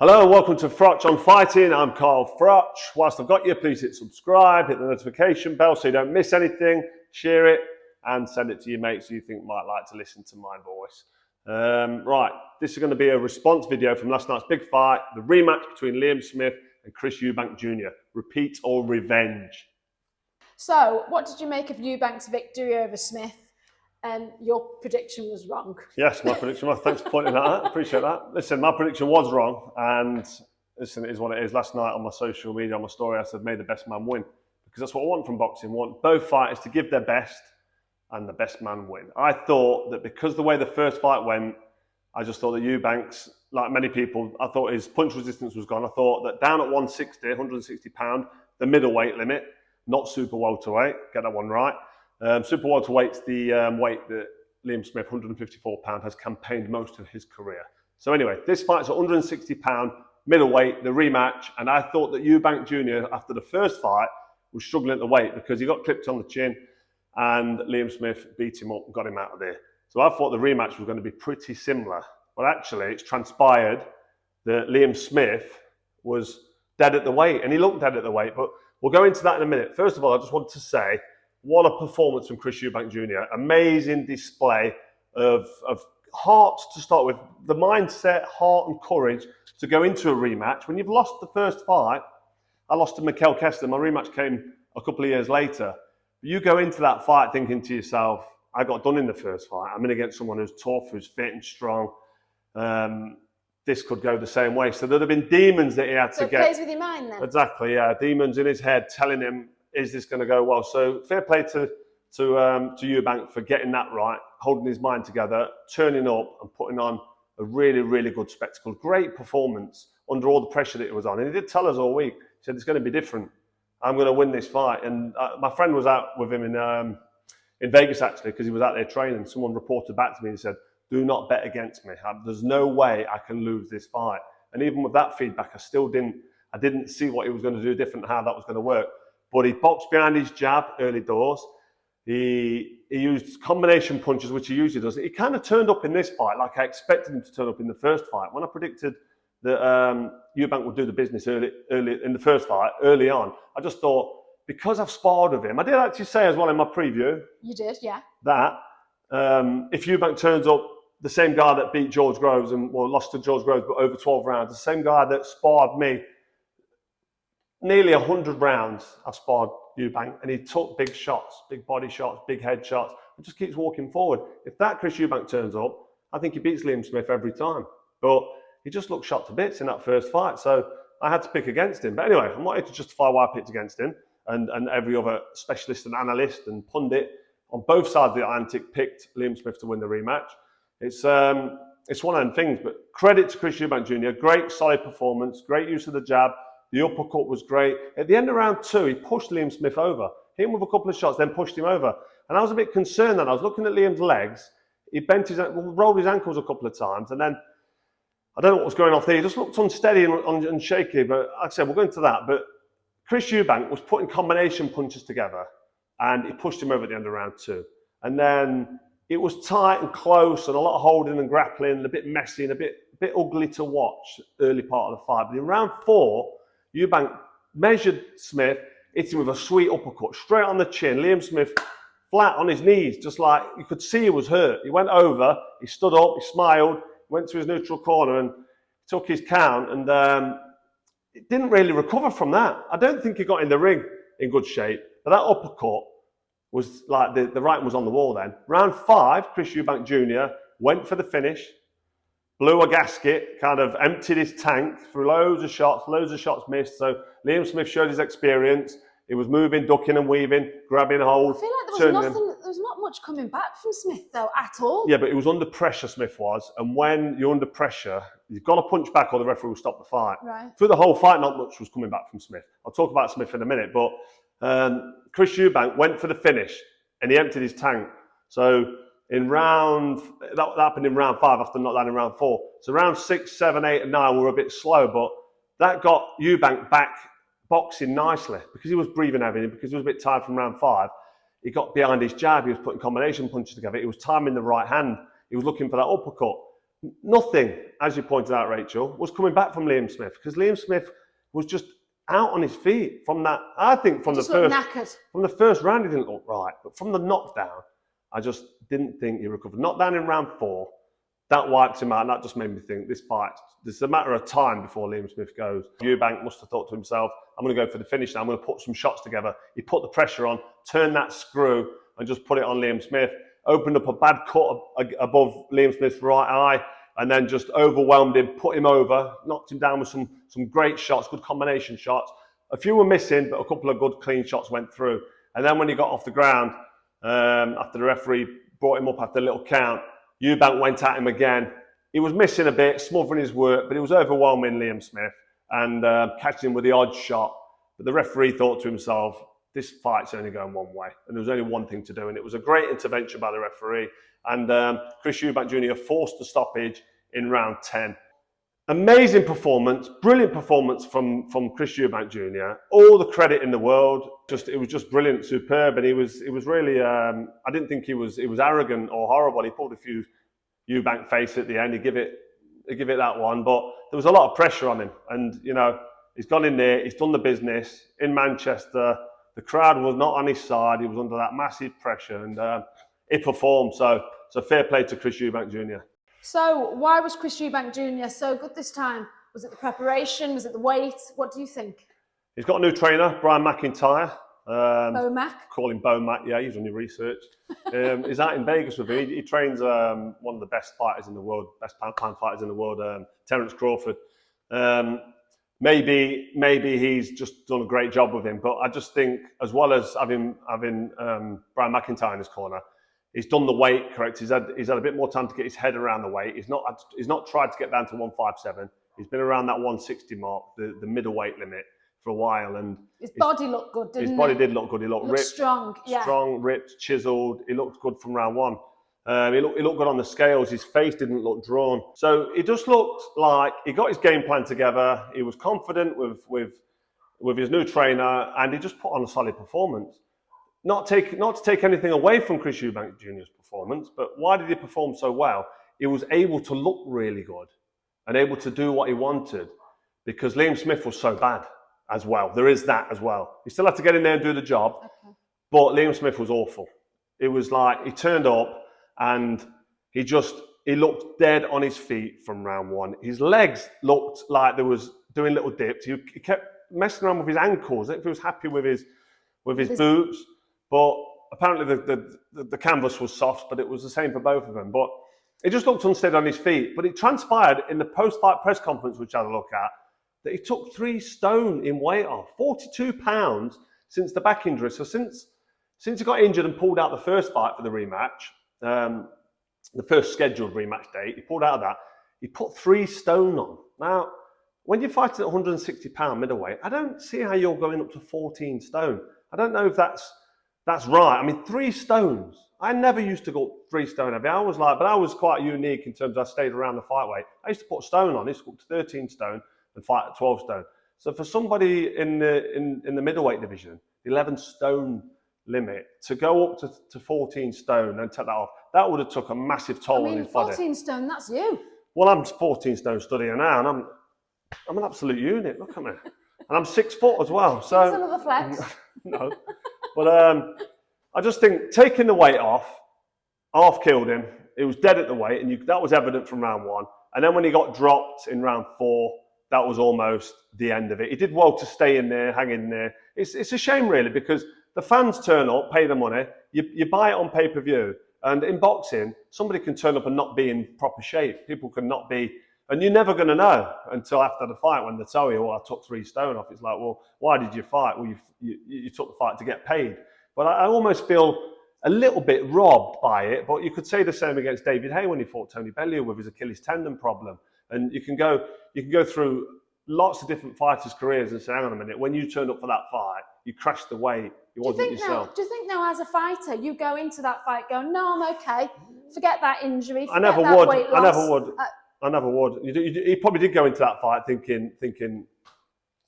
Hello, welcome to Froch on Fighting. I'm Froch. Whilst I've got you, please hit subscribe, hit the notification bell so you don't miss anything, share it, and send it to your mates who you think might like to listen to my voice. Right, this is going to be a response video from last night's big fight, the rematch between Liam Smith and Chris Eubank Jr. Repeat or revenge? So, what did you make of Eubank's victory over Smith? And your prediction was wrong. Yes, my prediction was. Thanks for pointing that out. Appreciate that. Listen, my prediction was wrong, and listen, it is what it is. Last night on my social media, on my story, I said, "May the best man win," because that's what I want from boxing. I want both fighters to give their best, and the best man win. I thought that because the way the first fight went, I just thought that Eubanks, like many people, I thought his punch resistance was gone. I thought that down at 160 pound, the middleweight limit, not super welterweight, get that one right. Super welterweight's the weight that Liam Smith, 154 pound, has campaigned most of his career. So anyway, this fight's at 160 pound, middleweight, the rematch, and I thought that Eubank Jr., after the first fight, was struggling at the weight because he got clipped on the chin and Liam Smith beat him up and got him out of there. So I thought the rematch was going to be pretty similar, but actually it's transpired that Liam Smith was dead at the weight, and he looked dead at the weight, but we'll go into that in a minute. First of all, I just want to say, what a performance from Chris Eubank Jr. Amazing display of heart to start with. The mindset, heart and courage to go into a rematch. When you've lost the first fight, I lost to Mikel Kester. My rematch came a couple of years later. You go into that fight thinking to yourself, I got done in the first fight. I'm in against someone who's tough, who's fit and strong. This could go the same way. So there'd have been demons that he had to get. So it plays with your mind then? Exactly, yeah. Demons in his head telling him, is this going to go well? So fair play to Eubank for getting that right, holding his mind together, turning up and putting on a really, really good spectacle. Great performance under all the pressure that it was on. And he did tell us all week, he said, it's going to be different. I'm going to win this fight. And my friend was out with him in Vegas, actually, because he was out there training. Someone reported back to me and said, do not bet against me. There's no way I can lose this fight. And even with that feedback, I didn't see what he was going to do different, how that was going to work. But he boxed behind his jab early doors. He used combination punches, which he usually does. He kind of turned up in this fight like I expected him to turn up in the first fight. When I predicted that Eubank would do the business early in the first fight, early on, I just thought, because I've sparred with him, I did actually say as well in my preview. You did, yeah. That if Eubank turns up, the same guy that beat George Groves and lost to George Groves, but over 12 rounds, the same guy that sparred me nearly 100 rounds, I've sparred Eubank, and he took big shots, big body shots, big head shots, and just keeps walking forward. If that Chris Eubank turns up, I think he beats Liam Smith every time. But he just looked shot to bits in that first fight, so I had to pick against him. But anyway, I'm not here to justify why I picked against him, and every other specialist and analyst and pundit on both sides of the Atlantic picked Liam Smith to win the rematch. It's one of them things, but credit to Chris Eubank Jr. Great, solid performance, great use of the jab. The uppercut was great. At the end of round 2, he pushed Liam Smith over. Hit him with a couple of shots, then pushed him over. And I was a bit concerned then. I was looking at Liam's legs. He rolled his ankles a couple of times. And then, I don't know what was going off there. He just looked unsteady and shaky. But like I said, we'll go into that. But Chris Eubank was putting combination punches together. And he pushed him over at the end of round 2. And then it was tight and close and a lot of holding and grappling and a bit messy and a bit ugly to watch early part of the fight. But in round 4, Eubank measured Smith, hit him with a sweet uppercut, straight on the chin. Liam Smith flat on his knees, just like you could see he was hurt. He went over, he stood up, he smiled, went to his neutral corner and took his count, and it didn't really recover from that. I don't think he got in the ring in good shape, but that uppercut was like the writing was on the wall then. Round 5, Chris Eubank Jr. went for the finish, blew a gasket, kind of emptied his tank, threw loads of shots missed. So Liam Smith showed his experience. He was moving, ducking and weaving, grabbing hold. I feel like there was not much coming back from Smith though, at all. Yeah, but it was under pressure, Smith was. And when you're under pressure, you've got to punch back or the referee will stop the fight. Right. Through the whole fight, not much was coming back from Smith. I'll talk about Smith in a minute, but Chris Eubank went for the finish and he emptied his tank. So that happened in round 5 after not that in round 4. So round 6, 7, 8 and 9 were a bit slow, but that got Eubank back boxing nicely because he was breathing heavy, because he was a bit tired from round 5. He got behind his jab, he was putting combination punches together, he was timing the right hand, he was looking for that uppercut. nothing, as you pointed out, Rachel, was coming back from Liam Smith, because Liam Smith was just out on his feet from that. I think from the first round, he didn't look right, but from the knockdown, I just didn't think he recovered. Knockdown in round 4, that wiped him out, and that just made me think this fight, it's a matter of time before Liam Smith goes. Eubank must have thought to himself, I'm going to go for the finish now, I'm going to put some shots together. He put the pressure on, turned that screw, and just put it on Liam Smith, opened up a bad cut above Liam Smith's right eye, and then just overwhelmed him, put him over, knocked him down with some great shots, good combination shots. A few were missing, but a couple of good clean shots went through. And then when he got off the ground, after the referee brought him up after a little count, Eubank went at him again. He was missing a bit, smothering his work, but he was overwhelming Liam Smith and catching him with the odd shot. But the referee thought to himself, this fight's only going one way, and there was only one thing to do, and it was a great intervention by the referee. And Chris Eubank Jr. forced the stoppage in round 10. Amazing performance, brilliant performance from Chris Eubank Jr. All the credit in the world. It was just brilliant, superb, and it was really. I didn't think he was arrogant or horrible. He pulled a few Eubank face at the end. He give it that one, but there was a lot of pressure on him, and he's gone in there. He's done the business in Manchester. The crowd was not on his side. He was under that massive pressure, and he performed. So fair play to Chris Eubank Jr. So why was Chris Eubank Jr. so good this time? Was it the preparation? Was it the weight? What do you think? He's got a new trainer, Brian McIntyre. Bomac? Call him Bomac, yeah, he's on your research. He's out in Vegas with him. He trains one of the best fighters in the world, best pound fighters in the world, Terence Crawford. Maybe he's just done a great job with him, but I just think, as well as having Brian McIntyre in his corner, he's done the weight correct. He's had a bit more time to get his head around the weight. He's not tried to get down to 157. He's been around that 160 mark, the middleweight limit, for a while. And his body looked good, didn't it? His body did look good. He looked ripped, strong, ripped, chiseled. He looked good from round 1. He looked good on the scales. His face didn't look drawn. So he just looked like he got his game plan together. He was confident with his new trainer, and he just put on a solid performance. Not to take anything away from Chris Eubank Jr.'s performance, but why did he perform so well? He was able to look really good and able to do what he wanted, because Liam Smith was so bad as well. There is that as well. He still had to get in there and do the job, but Liam Smith was awful. It was like he turned up and he looked dead on his feet from round 1. His legs looked like they was doing little dips. He kept messing around with his ankles. I think he was happy with his boots. But apparently the canvas was soft, but it was the same for both of them. But it just looked unsteady on his feet. But it transpired in the post-fight press conference, which I had a look at, that he took 3 stone in weight off, 42 pounds since the back injury. So since he got injured and pulled out the first fight for the rematch, the first scheduled rematch date, he pulled out of that, he put 3 stone on. Now, when you're fighting at 160 pound middleweight, I don't see how you're going up to 14 stone. I don't know if that's right. I mean, 3 stones. I never used to go 3 stone heavy. I was quite unique in terms of I stayed around the fight weight. I used to put a stone on. I used to go up to 13 stone and fight at 12 stone. So for somebody in the middleweight division, 11 stone limit, to go up to 14 stone and take that off, that would have took a massive toll on his body. 14 stone, that's you. Well, I'm 14 stone studying now, and I'm an absolute unit. Look at me. And I'm 6 foot as well. So that's another flex. No. But I just think taking the weight off, half killed him. He was dead at the weight, and that was evident from round 1. And then when he got dropped in round 4, that was almost the end of it. He did well to stay in there, hang in there. It's a shame, really, because the fans turn up, pay the money, you buy it on pay-per-view, and in boxing, somebody can turn up and not be in proper shape. People can not be, and you're never going to know until after the fight when they tell you, I took 3 stone off. It's like, well, why did you fight? Well, you took the fight to get paid. But I almost feel a little bit robbed by it, but you could say the same against David Haye when he fought Tony Bellew with his Achilles tendon problem. And you can go through lots of different fighters' careers and say, hang on a minute, when you turned up for that fight, you crashed the weight, it wasn't yourself. Do you think now, as a fighter, you go into that fight going, no, I'm okay, forget that injury, I never would. He probably did go into that fight thinking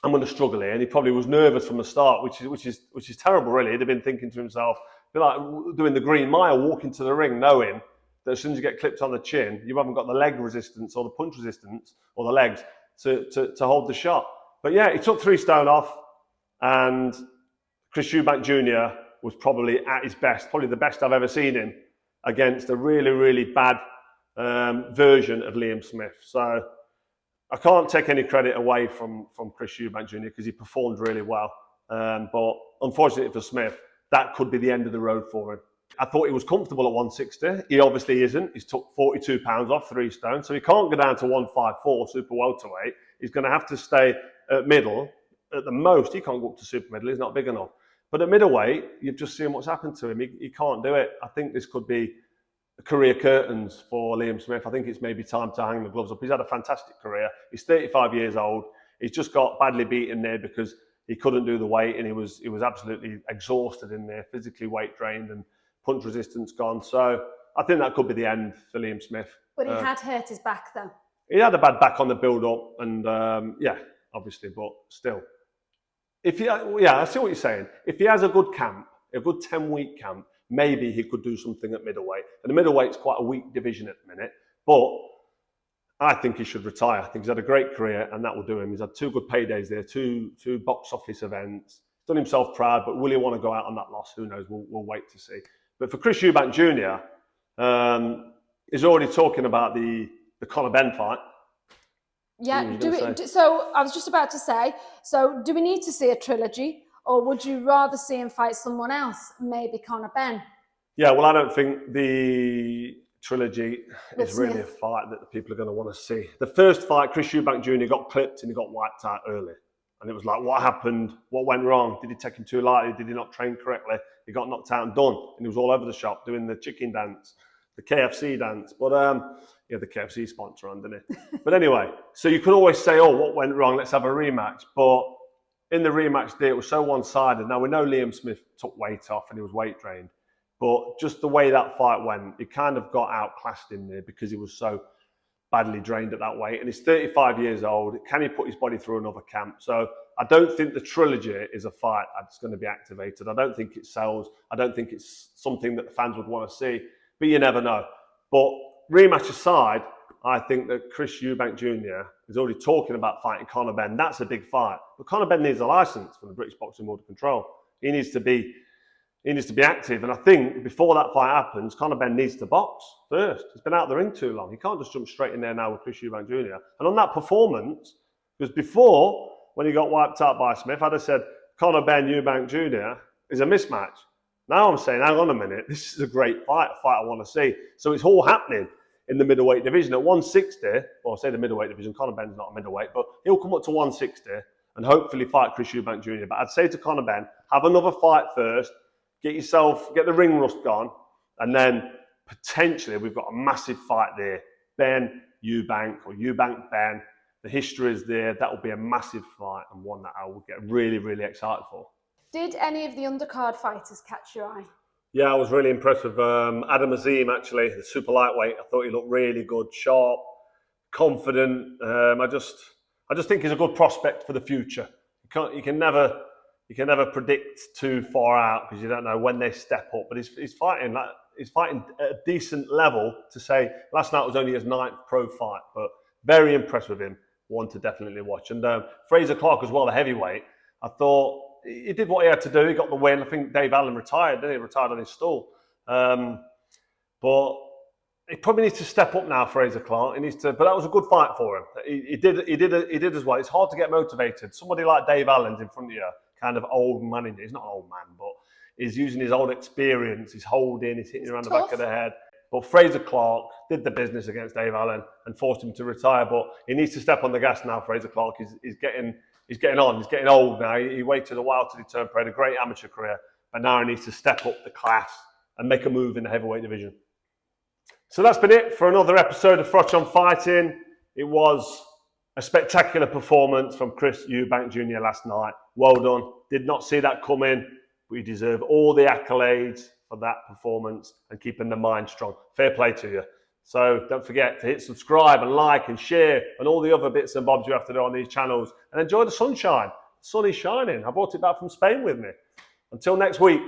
I'm going to struggle here, and he probably was nervous from the start, which is terrible, really. He'd have been thinking to himself, be like doing the Green Mile, walking to the ring, knowing that as soon as you get clipped on the chin, you haven't got the leg resistance or the punch resistance or the legs to hold the shot. But yeah, he took 3 stone off, and Chris Eubank Jr. was probably at his best, probably the best I've ever seen him against a really, really bad version of Liam Smith. So I can't take any credit away from Chris Eubank Jr. because he performed really well. But unfortunately for Smith, that could be the end of the road for him. I thought he was comfortable at 160. He obviously isn't. He's took 42 pounds off 3 stone. So he can't go down to 154 super welterweight. He's going to have to stay at middle. At the most, he can't go up to super middle. He's not big enough. But at middleweight, you've just seen what's happened to him. He can't do it. I think this could be career curtains for Liam Smith. I think it's maybe time to hang the gloves up. He's had a fantastic career. He's 35 years old. He's just got badly beaten there because he couldn't do the weight, and he was absolutely exhausted in there, physically weight drained and punch resistance gone. So I think that could be the end for Liam Smith. But he had hurt his back though. He had a bad back on the build-up, and obviously, but still. I see what you're saying. If he has a good camp, a good 10-week camp, maybe he could do something at middleweight. And the middleweight's quite a weak division at the minute, but I think he should retire. I think he's had a great career, and that will do him. He's had 2 good paydays there, two box office events. He's done himself proud, but will he want to go out on that loss? Who knows? We'll wait to see. But for Chris Eubank Jr., he's already talking about the Conor Benn fight. Yeah, so I was just about to say, so do we need to see a trilogy, or would you rather see him fight someone else, maybe Conor Benn? Yeah, well, I don't think the trilogy is really a fight that the people are going to want to see. The first fight, Chris Eubank Jr. got clipped and he got wiped out early. And it was like, what happened? What went wrong? Did he take him too lightly? Did he not train correctly? He got knocked out and done. And he was all over the shop doing the chicken dance, the KFC dance. But the KFC sponsor on, didn't he? But anyway, so you could always say, oh, what went wrong? Let's have a rematch. But in the rematch day, it was so one-sided. Now, we know Liam Smith took weight off and he was weight drained. But just the way that fight went, he kind of got outclassed in there because he was so badly drained at that weight. And he's 35 years old. Can he put his body through another camp? So I don't think the trilogy is a fight that's going to be activated. I don't think it sells. I don't think it's something that the fans would want to see. But you never know. But rematch aside, I think that Chris Eubank Jr. is already talking about fighting Conor Benn. That's a big fight. But Conor Benn needs a license from the British Boxing Board of Control. He needs to be active. And I think before that fight happens, Conor Benn needs to box first. He's been out the ring too long. He can't just jump straight in there now with Chris Eubank Jr. And on that performance, because before, when he got wiped out by Smith, I'd have said Conor Benn, Eubank Jr. is a mismatch. Now I'm saying, hang on a minute, this is a great fight, a fight I want to see. So it's all happening in the middleweight division. At 160, well, I say the middleweight division, Conor Benn's not a middleweight, but he'll come up to 160 and hopefully fight Chris Eubank Jr. But I'd say to Conor Benn, have another fight first, get the ring rust gone, and then potentially we've got a massive fight there. Benn, Eubank, or Eubank, Benn. The history is there. That will be a massive fight and one that I will get really, really excited for. Did any of the undercard fighters catch your eye? Yeah, I was really impressed with Adam Azim, actually, the super lightweight. I thought he looked really good, sharp, confident. I just think he's a good prospect for the future. You can never predict too far out because you don't know when they step up. But he's fighting at a decent level. To say last night was only his 9th pro fight, but very impressed with him. One to definitely watch. And Frazer Clarke as well, the heavyweight. I thought he did what he had to do. He got the win. I think Dave Allen retired, didn't he? Retired on his stool. But he probably needs to step up now, Frazer Clarke. He needs to. But that was a good fight for him. He did as well. It's hard to get motivated. Somebody like Dave Allen's in front of you, kind of old man. He's not an old man, but he's using his old experience. He's holding. He's hitting around the back of the head. But Frazer Clarke did the business against Dave Allen and forced him to retire. But he needs to step on the gas now. Frazer Clarke he's getting on. He's getting old now. He waited a while till he turned pro. Had a great amateur career, but now he needs to step up the class and make a move in the heavyweight division. So that's been it for another episode of Froch on Fighting. It was a spectacular performance from Chris Eubank Jr. last night. Well done. Did not see that coming. We deserve all the accolades for that performance and keeping the mind strong. Fair play to you. So don't forget to hit subscribe and like and share and all the other bits and bobs you have to do on these channels. And enjoy the sunshine. The sun is shining. I brought it back from Spain with me. Until next week.